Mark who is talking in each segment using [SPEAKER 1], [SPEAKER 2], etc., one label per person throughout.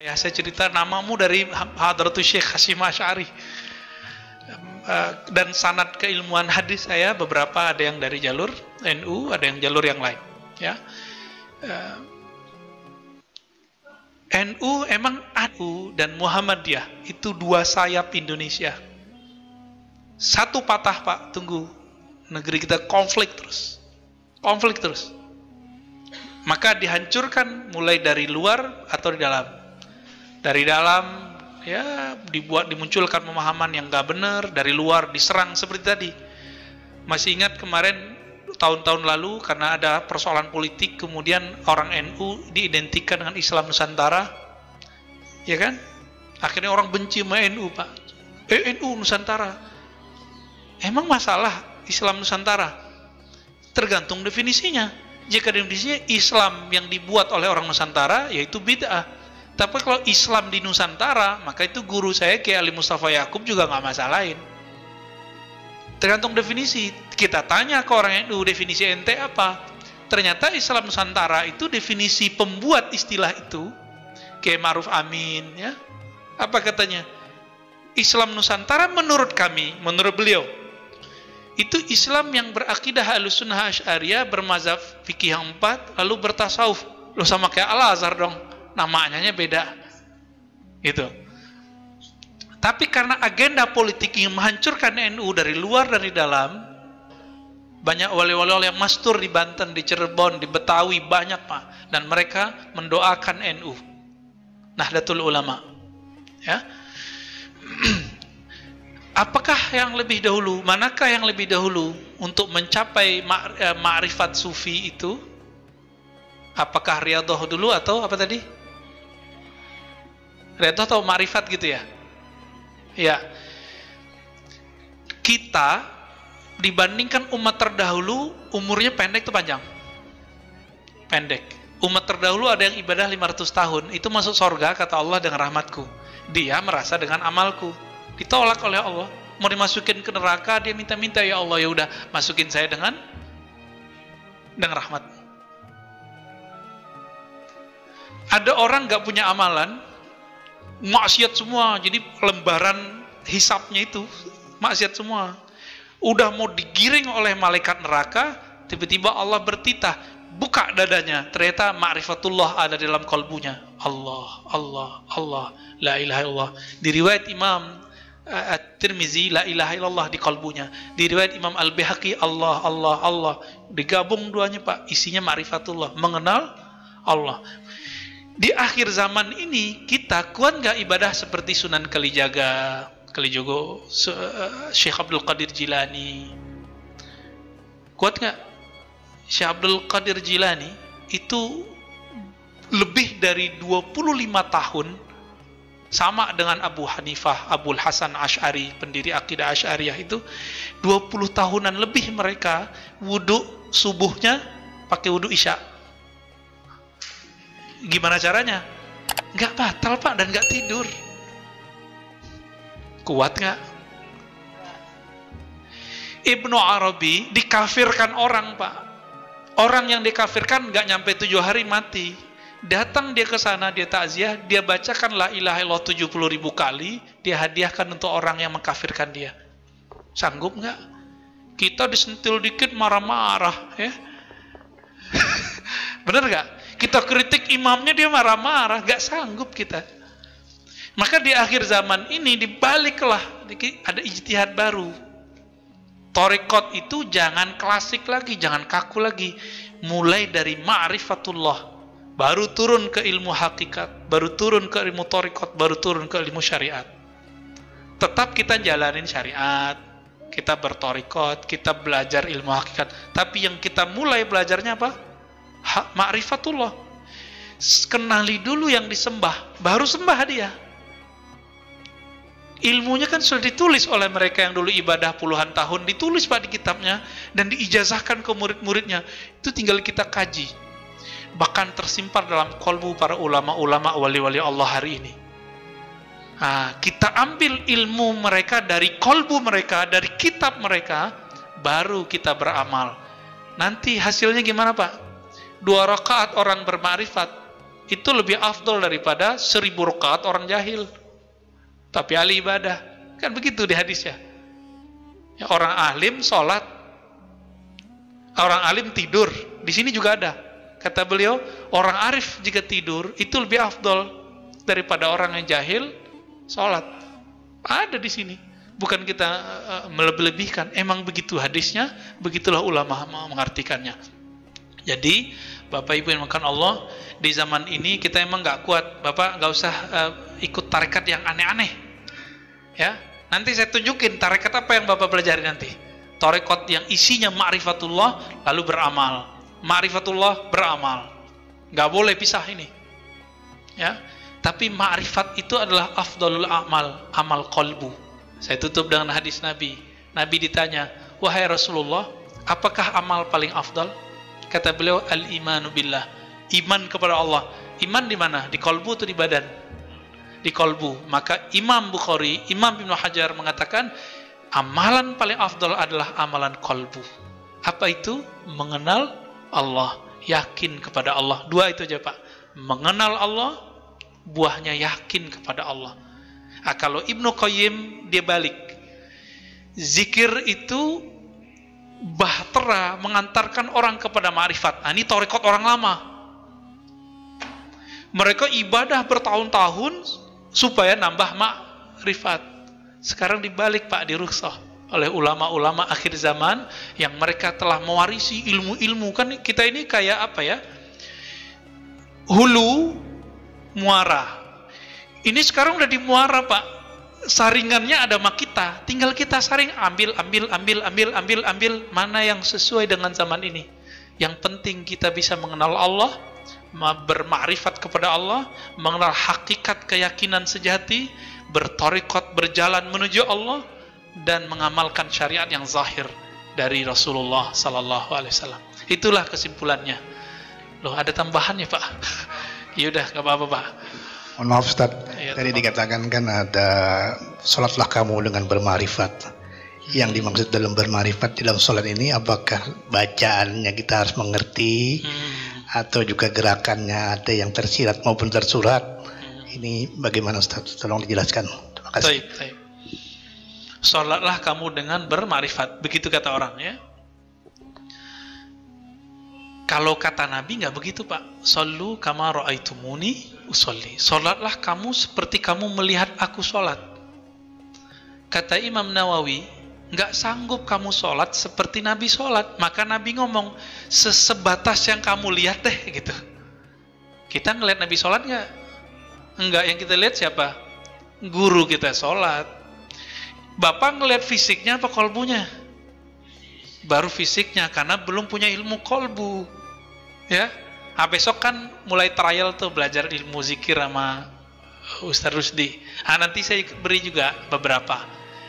[SPEAKER 1] Ya, saya cerita namamu dari Hadratus Syekh Hasyim Asy'ari. Dan sanad keilmuan hadis saya beberapa ada yang dari jalur NU, ada yang jalur yang lain. Ya, NU emang NU dan Muhammadiyah itu dua sayap Indonesia. Satu patah Pak, tunggu, negeri kita konflik terus, maka dihancurkan mulai dari luar atau di dalam. Dari dalam ya dimunculkan pemahaman yang nggak benar, dari luar diserang seperti tadi. Masih ingat kemarin tahun-tahun lalu karena ada persoalan politik, kemudian orang NU diidentikan dengan Islam Nusantara, ya kan? Akhirnya orang benci sama NU Pak. NU Nusantara. Emang masalah Islam Nusantara? Tergantung definisinya. Jika definisinya Islam yang dibuat oleh orang Nusantara, yaitu bid'ah. Tapi kalau Islam di Nusantara, maka itu guru saya Kiai Ali Mustafa Yakub juga nggak masalahin. Tergantung definisi. Kita tanya ke orang NU, definisi ente apa? Ternyata Islam Nusantara itu definisi pembuat istilah itu, Kiai Ma'ruf Amin, ya. Apa katanya? Islam Nusantara menurut kami, menurut beliau, itu Islam yang berakidah Ahlussunnah Asy'ariyah, bermazhab fikih yang 4, lalu bertasawuf. Loh, sama kayak Al-Azhar dong. Namanya beda gitu. Tapi karena agenda politik yang menghancurkan NU dari luar dari dalam, banyak wali-wali yang mastur di Banten, di Cirebon, di Betawi, banyak Pak, dan mereka mendoakan NU, Nahdlatul Ulama, ya. Apakah yang lebih dahulu, manakah yang lebih dahulu untuk mencapai ma'rifat sufi itu? Apakah riyadhah dulu atau apa tadi? Riyadhah atau ma'rifat gitu ya? Ya. Kita dibandingkan umat terdahulu umurnya pendek atau panjang? Pendek. Umat terdahulu ada yang ibadah 500 tahun, itu masuk surga kata Allah dengan rahmatku. Dia merasa dengan amalku. Ditolak oleh Allah. Mau dimasukin ke neraka, dia minta-minta, ya Allah, ya udah masukin saya dengan rahmat. Ada orang gak punya amalan, maksiat semua, jadi lembaran hisapnya itu maksiat semua. Udah mau digiring oleh malaikat neraka, tiba-tiba Allah bertitah, buka dadanya, ternyata ma'rifatullah ada di dalam kalbunya. Allah, Allah, Allah, la ilaha illallah. Di riwayat Imam At-Tirmizi, la ilaha illallah di kalbunya. Di riwayat Imam Al-Baihaqi, Allah, Allah, Allah. Digabung duanya Pak, isinya ma'rifatullah, mengenal Allah. Di akhir zaman ini kita kuat nggak ibadah seperti Sunan Kalijogo, Syekh Abdul Qadir Jilani? Kuat nggak? Syekh Abdul Qadir Jilani itu lebih dari 25 tahun sama dengan Abu Hanifah, Abul Hasan Asy'ari, pendiri akidah Asy'ariyah itu 20 tahunan lebih mereka wudhu subuhnya pakai wudhu isya. Gimana caranya? Nggak batal Pak, dan nggak tidur. Kuat nggak? Ibnu Arabi dikafirkan orang Pak. Orang yang dikafirkan nggak nyampe 7 hari mati. Datang dia ke sana, dia takziah, dia bacakan la ilaha illallah 70.000 kali, dia hadiahkan untuk orang yang mengkafirkan dia. Sanggup nggak? Kita disentil dikit marah-marah, ya. Bener nggak? Kita kritik imamnya, dia marah-marah, gak sanggup kita. Maka di akhir zaman ini dibaliklah, ada ijtihad baru. Thariqat itu jangan klasik lagi, jangan kaku lagi. Mulai dari ma'rifatullah, baru turun ke ilmu hakikat, baru turun ke ilmu thariqat, baru turun ke ilmu syariat. Tetap kita jalanin syariat, kita berthariqat, kita belajar ilmu hakikat. Tapi yang kita mulai belajarnya apa? Ma'rifatullah. Kenali dulu yang disembah, baru sembah dia. Ilmunya kan sudah ditulis oleh mereka yang dulu ibadah puluhan tahun, ditulis Pak di kitabnya dan diijazahkan ke murid-muridnya. Itu tinggal kita kaji. Bahkan tersimpan dalam kalbu para ulama-ulama wali-wali Allah hari ini. Nah, kita ambil ilmu mereka dari kalbu mereka, dari kitab mereka, baru kita beramal. Nanti hasilnya gimana Pak? 2 rakaat orang bermakrifat, itu lebih afdol daripada 1000 rakaat orang jahil tapi ahli ibadah. Kan begitu di hadisnya. Ya, orang alim sholat, orang alim tidur. Di sini juga ada. Kata beliau, orang arif jika tidur itu lebih afdol daripada orang yang jahil sholat. Ada di sini. Bukan kita melebih-lebihkan. Emang begitu hadisnya, begitulah ulama mengartikannya. Jadi, Bapak Ibu yang makan Allah, di zaman ini kita emang nggak kuat. Bapak nggak usah ikut tarekat yang aneh-aneh. Ya, nanti saya tunjukin tarekat apa yang Bapak pelajari nanti. Tarekat yang isinya ma'rifatullah lalu beramal. Ma'rifatullah beramal. Nggak boleh pisah ini. Ya, tapi ma'rifat itu adalah afdalul amal, amal qalbu. Saya tutup dengan hadis Nabi. Nabi ditanya, wahai Rasulullah, apakah amal paling afdal? Kata beliau, al-imanu billah. Iman kepada Allah. Iman di mana? Di qalbu atau di badan? Di qalbu. Maka Imam Bukhari, Imam Ibnu Hajar mengatakan, amalan paling afdal adalah amalan qalbu. Apa itu? Mengenal Allah. Yakin kepada Allah. Dua itu aja Pak. Mengenal Allah, buahnya yakin kepada Allah. Nah, kalau Ibnu Qayyim dia balik, zikir itu bahtera mengantarkan orang kepada ma'rifat. Nah, ini tarekat orang lama. Mereka ibadah bertahun-tahun supaya nambah ma'rifat. Sekarang dibalik Pak, dirukhsah oleh ulama-ulama akhir zaman yang mereka telah mewarisi ilmu-ilmu. Kan kita ini kayak apa ya? Hulu muara. Ini sekarang udah di muara Pak. Saringannya ada sama kita. Tinggal kita saring, ambil mana yang sesuai dengan zaman ini. Yang penting kita bisa mengenal Allah, bermakrifat kepada Allah, mengenal hakikat keyakinan sejati, bertarekat berjalan menuju Allah, dan mengamalkan syariat yang zahir dari Rasulullah sallallahu alaihi wasallam. Itulah kesimpulannya. Loh, ada tambahannya Pak? Yaudah, gak apa-apa Pak.
[SPEAKER 2] Mohon maaf Ustaz, tadi dikatakan kan ada sholatlah kamu dengan bermarifat. Yang dimaksud dalam bermarifat dalam sholat ini, apakah bacaannya kita harus mengerti, atau juga gerakannya ada yang tersirat maupun tersurat? Ini bagaimana Ustaz? Tolong dijelaskan. Terima kasih.
[SPEAKER 1] Baik. Sholatlah kamu dengan bermarifat, begitu kata orang ya. Kalau kata Nabi nggak begitu Pak. Sallu kama ra'aitumuni usolli. Sholatlah kamu seperti kamu melihat aku sholat. Kata Imam Nawawi, nggak sanggup kamu sholat seperti Nabi sholat. Maka Nabi ngomong, sesebatas yang kamu lihat deh gitu. Kita ngelihat Nabi sholat nggak? Enggak, yang kita lihat siapa? Guru kita sholat. Bapak ngelihat fisiknya apa kolbunya? Baru fisiknya, karena belum punya ilmu kolbu. Ya, nah, besok kan mulai trial tuh belajar ilmu zikir sama Ustaz Rusdi. Nah, nanti saya beri juga beberapa.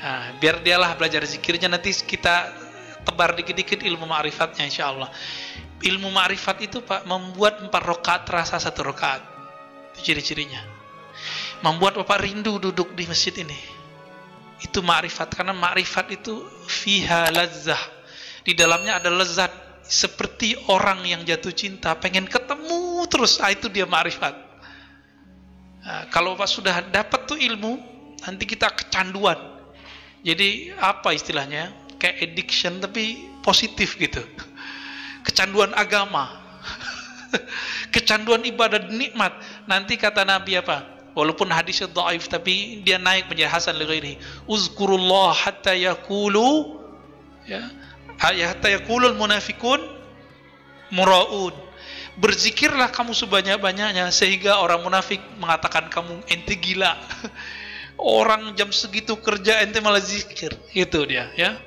[SPEAKER 1] Nah, biar dialah belajar zikirnya, nanti kita tebar dikit-dikit ilmu ma'rifatnya insya Allah. Ilmu ma'rifat itu Pak, membuat 4 rakaat terasa 1 rakaat. Itu ciri-cirinya. Membuat Bapak rindu duduk di masjid ini. Itu ma'rifat, karena ma'rifat itu fiha lazzah. Di dalamnya ada lezat. Seperti orang yang jatuh cinta, pengen ketemu terus. Ah, itu dia ma'rifat. Nah, kalau Bapak sudah dapat tuh ilmu, nanti kita kecanduan. Jadi apa istilahnya? Kayak addiction tapi positif gitu. Kecanduan agama. Kecanduan ibadah nikmat. Nanti kata Nabi apa? Walaupun hadisnya dhaif tapi dia naik menjadi hasan li ghairihi. Uzkurullah hatta yaqulu ya, hatta yaqulul munafiqun muraun. Berzikirlah kamu sebanyak-banyaknya sehingga orang munafik mengatakan kamu ente gila. Orang jam segitu kerja ente malah zikir. Itu dia ya.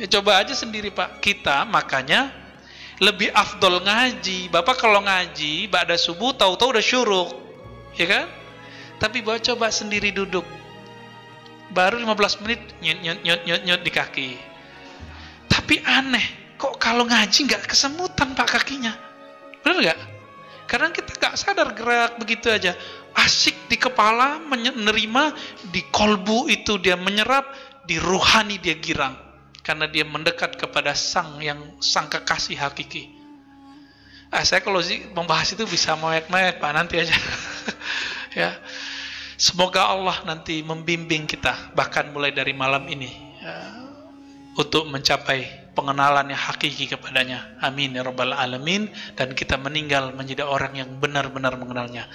[SPEAKER 1] Ya coba aja sendiri Pak. Kita makanya lebih afdol ngaji. Bapak kalau ngaji ba'da subuh tahu-tahu udah syuruk. Ya kan? Tapi Bapak coba sendiri duduk. Baru 15 menit nyot di kaki. Tapi aneh, kok kalau ngaji nggak kesemutan Pak kakinya? Benar nggak? Karena kita nggak sadar gerak begitu aja. Asik di kepala menerima, di kolbu itu dia menyerap, di ruhani dia girang. Karena dia mendekat kepada sang kekasih hakiki. Saya kalau membahas itu bisa mewek-mewek Pak, nanti aja. Ya, semoga Allah nanti membimbing kita, bahkan mulai dari malam ini, ya, untuk mencapai pengenalan yang hakiki kepadanya. Amin ya rabbal alamin. Dan kita meninggal menjadi orang yang benar-benar mengenalnya.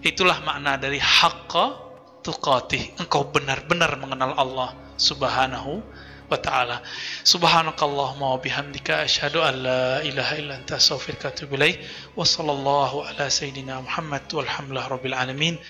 [SPEAKER 1] Itulah makna dari haqqa tuqatih. Engkau benar-benar mengenal Allah subhanahu wa ta'ala. Subhanakallahumma wa bihamdika asyhadu an la ilaha illa anta astaghfiruka wa atubu ilaik. Wa sallallahu ala sayyidina Muhammad walhamdulillahi rabbil alamin.